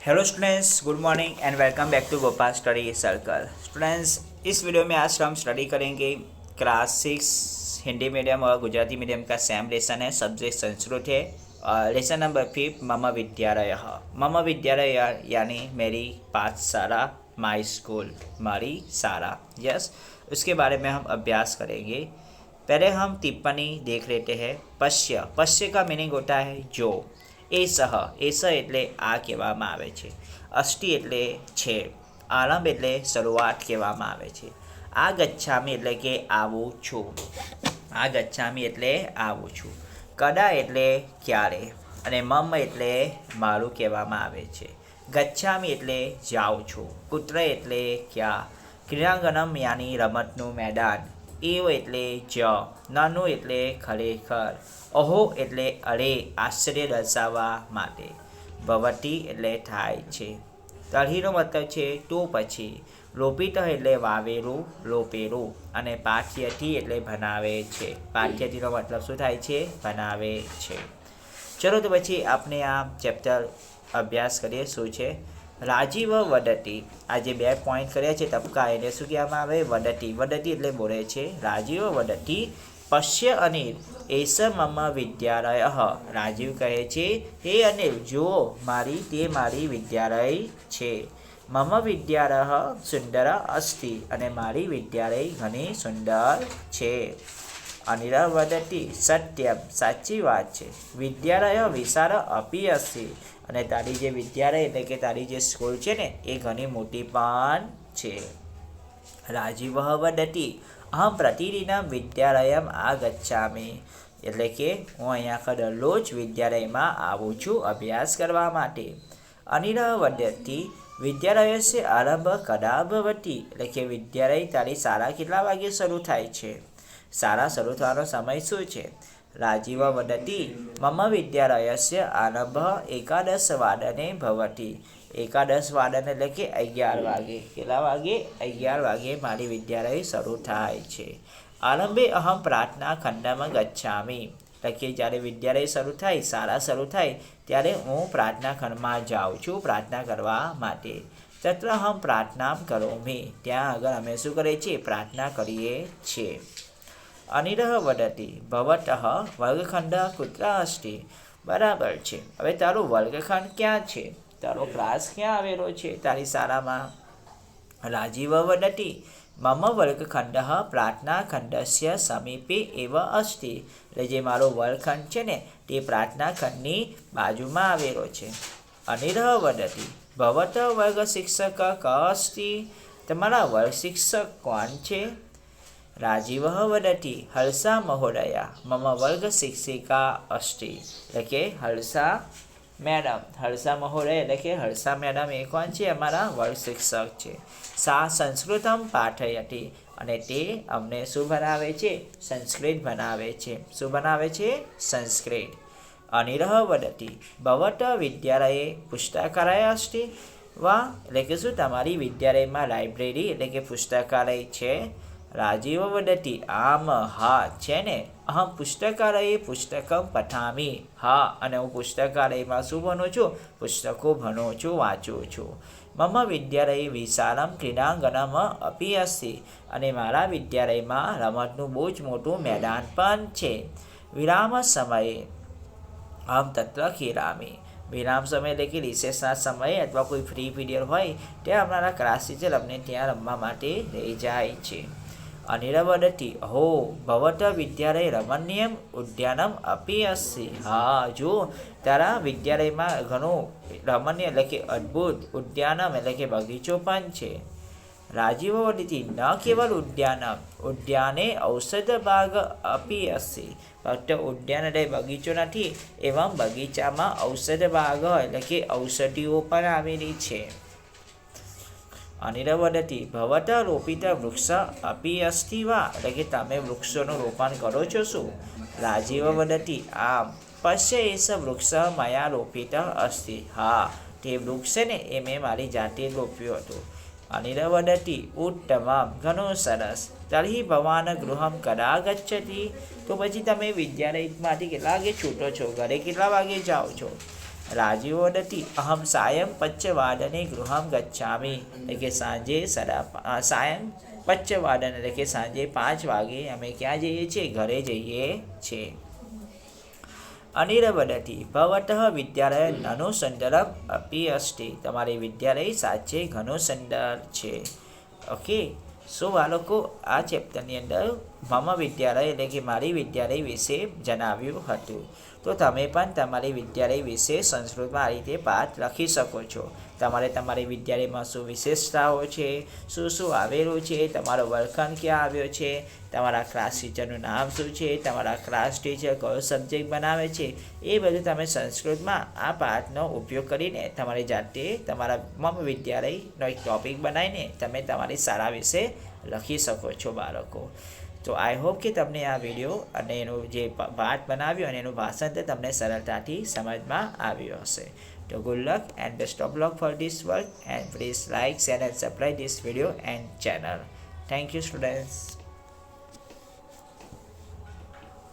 Hello students, good morning and welcome back to Gopal study circle. Students, इस video में आज हम स्टडी करेंगे क्लास 6 हिंदी मीडियम और गुजराती मीडियम का सेम लेसन है। सब्जेक्ट संस्कृत है और लेसन नंबर 5 मम विद्यालय। मम विद्यालय यानी मेरी पाठशाला, माई स्कूल, मारी सारा। यस, उसके बारे में हम अभ्यास करेंगे। पहले हम टिप्पणी देख लेते हैं। पश्य, पश्य का मीनिंग होता है जो। એસ એટલે આ કહેવામાં આવે છે। અષ્ટિ એટલે છે। આરંભ એટલે શરૂઆત કહેવામાં આવે છે। આ ગચ્છામી એટલે કે આવું છું। આ ગચ્છામી એટલે આવું છું। કદા એટલે ક્યારે અને મમ એટલે મારું કહેવામાં આવે છે। ગચ્છામી એટલે જાઉં છું। કુત્ર એટલે ક્યાં। ક્રીડાંગણમ યાની રમતનું મેદાન। એવ એટલે જ। નાનું એટલે ખરેખર। અહો એટલે અરે, આશ્ચર્ય દર્શાવવા માટે। ભવતી એટલે થાય છે। તળહીનો મતલબ છે તો પછી। લોપિત એટલે વાવેલું, લોપેલું અને પાઠ્યથી એટલે ભણાવે છે। પાઠ્યથીનો મતલબ શું થાય છે? ભણાવે છે। ચલો તો પછી આપણે આ ચેપ્ટર અભ્યાસ કરીએ। શું છે? રાજીવ વદતી। આજે 2 પોઈન્ટ કર્યા છે ટપકા, એને શું કહેવામાં આવે? વદતી। વદતી એટલે બોલે છે। રાજીવ વદતી પશ્ય અનિલ એસ મમ વિદ્યાલય। રાજીવ કહે છે, હે અનિલ જુઓ, તે મારી વિદ્યાલય છે। મમ વિદ્યાલય સુંદર અસ્તિ અને મારી વિદ્યાલય ઘણી સુંદર છે। અનિલ વદતી સત્યમ, સાચી વાત છે। વિદ્યાલય વિશાળ અપી અસ્તિ અને તારી જે વિદ્યાલય એટલે કે તારી જે સ્કૂલ છે ને એ ઘણી મોટી પણ છે। રાજીવ વદતી અહમ પ્રતિદિનમ વિદ્યાલયમ આગચ્છામિ એટલે કે હું અહીંયા દરરોજ વિદ્યાલયમાં આવું છું અભ્યાસ કરવા માટે। અનિલ વદતી વિદ્યાલયસ્ય આરંભ કદા ભવતિ એટલે કે વિદ્યાલય તારી શાળા કેટલા વાગે શરૂ થાય છે? શાળા શરૂ થવાનો સમય શું છે? રાજીવ વદતી મમ વિદ્યાલયસ્ય આરંભ એકાદશ વાદને ભવતિ। એકાદશ વાદન એટલે કે 11 વાગે। કેટલા વાગે? 11 વાગે મારી વિદ્યાલય શરૂ થાય છે। આરંભે અહમ પ્રાર્થના ખંડમ ગચ્છામિ એટલે કે જ્યારે વિદ્યાલય શરૂ થાય, શાળા શરૂ થાય ત્યારે હું પ્રાર્થના ખંડમાં જાઉં છું પ્રાર્થના કરવા માટે। તત્ર અહમ પ્રાર્થના કરોમિ ત્યાં આગળ અમે શું કરીએ છીએ? પ્રાર્થના કરીએ છીએ। અનિલ વદતી ભવતઃ વર્ગખંડ કુત્ર અસ્તિ। બરાબર છે, હવે તારો વર્ગખંડ ક્યાં છે? તારો ક્લાસ ક્યાં આવેલો છે તારી શાળામાં? રાજીવ વદતી મમ વર્ગખંડ પ્રાર્થના ખંડસ્ય સમીપે એવ અસ્તિ એટલે જે મારો વર્ગખંડ છે ને તે પ્રાર્થના ખંડની બાજુમાં આવેલો છે। અનિલ વદતી ભવત વર્ગ શિક્ષક ક અસ્તિ તમારા વર્ગ શિક્ષક કોણ છે? રાજીવ વદતી હર્ષા મહોદયા મમ વર્ગ શિક્ષિકા અસ્તિ એટલે કે હર્ષા મેડમ। હર્ષા મહોદય એટલે કે હર્ષા મેડમ એ કોણ છે? અમારા વર્ગ શિક્ષક છે। સા સંસ્કૃતમ પાઠયતી અને તે અમને શું ભણાવે છે? સંસ્કૃત ભણાવે છે। શું ભણાવે છે? સંસ્કૃત। અનિલ વદતી ભવત વિદ્યાલયે પુસ્તકાલય અસ્તિ। વાહ, એટલે કે શું તમારી વિદ્યાલયમાં લાઇબ્રેરી એટલે કે પુસ્તકાલય છે? રાજીવ વદતી આમ, હા છે ને। અહમ પુસ્તકાલયે પુસ્તકમ પઠામિ હા, અને હું પુસ્તકાલયમાં શું ભણું છું? પુસ્તકો ભણું છું, વાંચું છું। મમ વિદ્યાલયે વિશાળમ ક્રીડાંગણમ અપી અસ્તિ અને મારા વિદ્યાલયમાં રમતનું બહુ જ મોટું મેદાન પણ છે। વિરામ સમયે અહમ તત્ર ખેલામિ વિરામ સમય એટલે કે રિસેસના સમયે અથવા કોઈ ફ્રી પીરિયડ હોય ત્યાં અમારા ક્લાસ ટીચર અમને ત્યાં રમવા માટે લઈ જાય છે। અનિલ વદતી અહો ભવત વિદ્યાલય રમણીયમ ઉદ્યાનમ અપી અસ્તિ હા જો, તારા વિદ્યાલયમાં ઘણું રમણીય એટલે કે અદ્ભુત ઉદ્યાનમ એટલે કે બગીચો પણ છે। રાજીવ વદતી ન કેવલ ઉદ્યાનમ ઉદ્યાને ઔષધ બાગ અપી અસ્તિ ફક્ત ઉદ્યાન એટલે બગીચો નથી, એવમ બગીચામાં ઔષધ બાગ એટલે કે ઔષધિઓ પણ આવેલી છે। અનિલ વદતી ભવત રોપિત વૃક્ષ અપી અસ્તિ વા એટલે કે તમે વૃક્ષોનું રોપણ કરો છો શું? રાજીવ વદતી આમ, પશ્ય એસ વૃક્ષ મયા રોપિત અસ્તિ હા, તે વૃક્ષ છે ને એ મેં મારી જાતે રોપ્યું હતું। અનિલ વદતી ઉત્તમમ ઘણું સરસ। તર્હિ ભવાન ગૃહમ કદા ગચ્છતિ તો પછી તમે વિદ્યાલયમાંથી કેટલા વાગે છૂટો છો? ઘરે કેટલા વાગે જાઓ છો? રાજીવ વદતિ અહમ સાયં પંચવાદને ગૃહમ ગચ્છામિ, એટલે કે સાંજે સાયં પંચવાદન એટલે કે સાંજે 5 વાગે અમે ક્યાં જઈએ છીએ? ઘરે જઈએ છીએ. અનિર વદતિ ભવતઃ વિદ્યાલય નનું સુંદરમ અપી અસ્તિ, તમારી વિદ્યાલય સાચે ઘણું સુંદર છે. ઓકે, સો બાળકો આ ચેપ્ટરની અંદર મમ વિદ્યાલય એટલે કે મારી વિદ્યાલય વિશે જણાવ્યું હતું. તો તમે પણ તમારી વિદ્યાલય વિશે સંસ્કૃતમાં આ રીતે પાઠ લખી શકો છો. તમારે તમારી વિદ્યાલયમાં શું વિશેષતાઓ છે, શું શું આવેલું છે, તમારો વર્ગખંડ ક્યાં આવ્યો છે, તમારા ક્લાસ ટીચરનું નામ શું છે, તમારા ક્લાસ ટીચર કયો સબ્જેક્ટ બનાવે છે, એ બધું તમે સંસ્કૃતમાં આ પાઠનો ઉપયોગ કરીને તમારી જાતે તમારા મમ વિદ્યાલયનો એક ટૉપિક બનાવીને તમે તમારી શાળા વિશે લખી શકો છો બાળકો. તો આઈ હોપ કે તમને આ વિડીયો અને એનું જે પાઠ બનાવ્યો અને એનું ભાષાંતર તમને સરળતાથી સમજમાં આવ્યું હશે. તો good luck and best of luck for this work, and please like, share and subscribe this video and channel. Thank you students.